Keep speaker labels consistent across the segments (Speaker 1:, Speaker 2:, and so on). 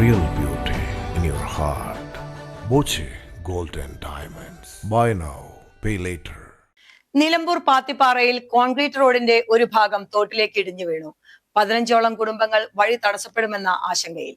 Speaker 1: real beauty in your heart. Boche Golden Diamonds. Buy now, pay later.
Speaker 2: Nilambur പാത്തിപ്പാറയിൽ concrete റോഡിന്റെ ഒരു ഭാഗം തോട്ടിലേക്ക് ഇടിഞ്ഞു വീണു. 15ഓളം കുടുംബങ്ങൾ വഴി തടസ്സപ്പെടുമെന്ന ആശങ്കയിൽ.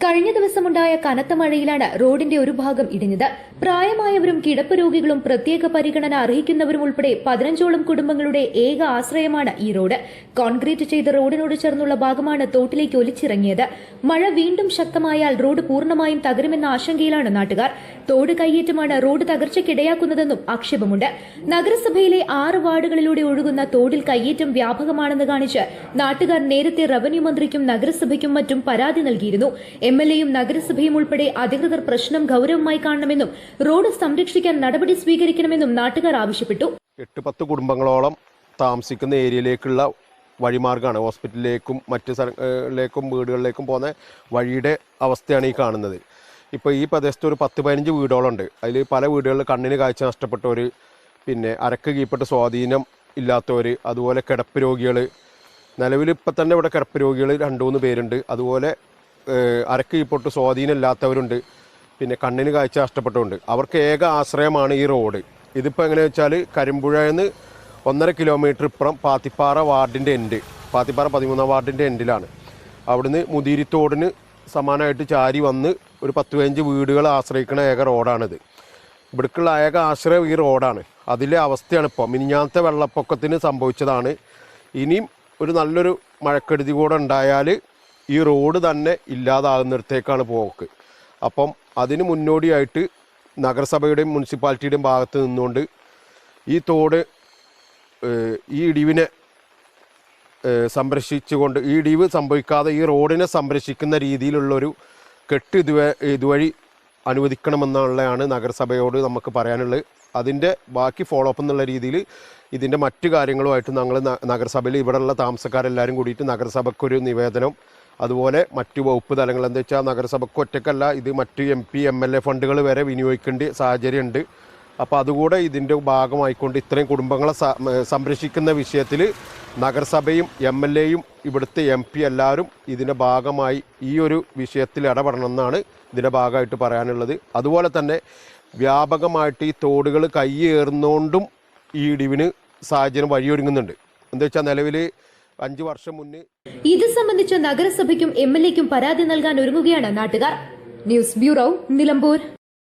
Speaker 3: കഴിഞ്ഞ ദിവസമുണ്ടായ കനത്ത മഴയിലാണ് റോഡിന്റെ ഒരു ഭാഗം ഇടിഞ്ഞത്. പ്രായമായവരും കിടപ്പ് രോഗികളും പ്രത്യേക പരിഗണന അർഹിക്കുന്നവരും ഉൾപ്പെടെ 15ഓളം കുടുംബങ്ങളുടെ ഏക ആശ്രയമാണ് ഈ റോഡ്. കോൺക്രീറ്റ് ചെയ്ത റോഡിനോട് ചേർന്നുള്ള ഭാഗമാണ് തോട്ടിലേക്ക് ഒലിച്ചിറങ്ങിയത്. മഴ വീണ്ടും ശക്തമായാൽ റോഡ് പൂർണ്ണമായും തകരുമെന്ന ആശങ്കയിലാണ് നാട്ടുകാർ. തോട് കയ്യേറ്റമാണ് റോഡ് തകർച്ചയ്ക്കിടയാക്കുന്നതെന്നും ആക്ഷേപമുണ്ട്. നഗരസഭയിലെ 6 വാർഡുകളിലൂടെ ഒഴുകുന്ന തോടിൽ കയ്യേറ്റം വ്യാപകമാണെന്ന് കാണിച്ച് നാട്ടുകാർ നേരത്തെ റവന്യൂ മന്ത്രിക്കും നഗരസഭയ്ക്കും മറ്റും പരാതി നൽകിയിരുന്നു. എംഎൽഎയും നഗരസഭയും ഉൾപ്പെടെ അധികൃതർ പ്രശ്നം ഗൌരവമായി കാണണമെന്നും റോഡ് സംരക്ഷിക്കാൻ നടപടി സ്വീകരിക്കണമെന്നും നാട്ടുകാർ ആവശ്യപ്പെട്ടു.
Speaker 4: 8-10 കുടുംബങ്ങളോളം താമസിക്കുന്ന ഏരിയയിലേക്കുള്ള വഴിമാർഗമാണ്. ഹോസ്പിറ്റലിലേക്കും മറ്റ് സ്ഥലങ്ങളിലേക്കും വീടുകളിലേക്കും പോകുന്ന വഴിയുടെ അവസ്ഥയാണ് ഈ കാണുന്നത്. ഇപ്പോൾ ഈ പ്രദേശത്ത് ഒരു 10-15 വീടുകളുണ്ട്. അതിൽ പല വീടുകളിൽ കണ്ണിന് കാഴ്ച നഷ്ടപ്പെട്ടവർ, പിന്നെ അരക്ക് കീഴ്പ്പെട്ട് സ്വാധീനം ഇല്ലാത്തവർ, അതുപോലെ കിടപ്പ് രോഗികൾ. നിലവിൽ ഇപ്പം തന്നെ ഇവിടെ കിടപ്പ് രോഗികൾ 2-3 പേരുണ്ട്. അതുപോലെ അരക്ക് കീഴ്പ്പെട്ട് സ്വാധീനം ഇല്ലാത്തവരുണ്ട്, പിന്നെ കണ്ണിന് കാഴ്ച നഷ്ടപ്പെട്ടുകൊണ്ട്. അവർക്ക് ഏക ആശ്രയമാണ് ഈ റോഡ്. ഇതിപ്പോൾ എങ്ങനെയാ വെച്ചാൽ കരിമ്പുഴയിൽ 1.5 കിലോമീറ്റർ ഇപ്പുറം പാത്തിപ്പാറ വാർഡിൻ്റെ എൻഡ്, പാത്തിപ്പാറ 13ാം വാർഡിൻ്റെ എൻഡിലാണ്. അവിടുന്ന് മുതിരിത്തോടിന് സമാനമായിട്ട് ചാരി വന്ന് ഒരു 10-15 വീടുകൾ ആശ്രയിക്കുന്ന ഏക റോഡാണിത്. ഇവിടേക്കുള്ള ഏക ആശ്രയം ഈ റോഡാണ്. അതിലെ അവസ്ഥയാണ് ഇപ്പോൾ. മിനിഞ്ഞാന്നത്തെ വെള്ളപ്പൊക്കത്തിന് സംഭവിച്ചതാണ്. ഇനിയും ഒരു നല്ലൊരു മഴക്കെടുതി കൂടെ ഉണ്ടായാൽ ഈ റോഡ് തന്നെ ഇല്ലാതാകുന്നിടത്തേക്കാണ് പോക്ക്. അപ്പം അതിന് മുന്നോടിയായിട്ട് നഗരസഭയുടെയും മുനിസിപ്പാലിറ്റിയുടെയും ഭാഗത്ത് നിന്നുകൊണ്ട് ഈ തോട്, ഈ ഇടിവിനെ സംരക്ഷിച്ചുകൊണ്ട്, ഈ ഇടിവ് സംഭവിക്കാതെ ഈ റോഡിനെ സംരക്ഷിക്കുന്ന രീതിയിലുള്ളൊരു കെട്ട് ഇതുവഴി അനുവദിക്കണമെന്നുള്ളതാണ് നഗരസഭയോട് നമുക്ക് പറയാനുള്ളത്. അതിൻ്റെ ബാക്കി ഫോളോ അപ്പ് എന്നുള്ള രീതിയിൽ ഇതിൻ്റെ മറ്റു കാര്യങ്ങളുമായിട്ട് ഞങ്ങൾ നഗരസഭയിൽ ഇവിടെയുള്ള താമസക്കാരെല്ലാവരും കൂടിയിട്ട് നഗരസഭയ്ക്കൊരു നിവേദനം, അതുപോലെ മറ്റു വകുപ്പ് തലങ്ങൾ, എന്താ വെച്ചാൽ നഗരസഭയ്ക്ക് ഒറ്റക്കല്ല, ഇത് മറ്റ് MP MLA ഫണ്ടുകൾ വരെ വിനിയോഗിക്കേണ്ട സാഹചര്യമുണ്ട്. അപ്പോൾ അതുകൂടെ ഇതിൻ്റെ ഭാഗമായിക്കൊണ്ട് ഇത്രയും കുടുംബങ്ങളെ സംരക്ഷിക്കുന്ന വിഷയത്തിൽ നഗരസഭയും MLAയും ഇവിടുത്തെ MP എല്ലാവരും ഇതിൻ്റെ ഭാഗമായി ഈ ഒരു വിഷയത്തിൽ ഇടപെടണമെന്നാണ് ഇതിൻ്റെ ഭാഗമായിട്ട് പറയാനുള്ളത്. അതുപോലെ തന്നെ വ്യാപകമായിട്ട് ഈ തോടുകൾ കയ്യേറുന്നതുകൊണ്ടും ഈ ഇടിവിന് സാഹചര്യം വഴിയൊരുങ്ങുന്നുണ്ട്. എന്താ വെച്ചാൽ നിലവിൽ 5 വർഷം മുന്നേ
Speaker 3: ഇത് സംബന്ധിച്ച് നഗരസഭയ്ക്കും MLAയ്ക്കും പരാതി നൽകാൻ ഒരുങ്ങുകയാണ് നാട്ടുകാർ. News bureau, Nilambur.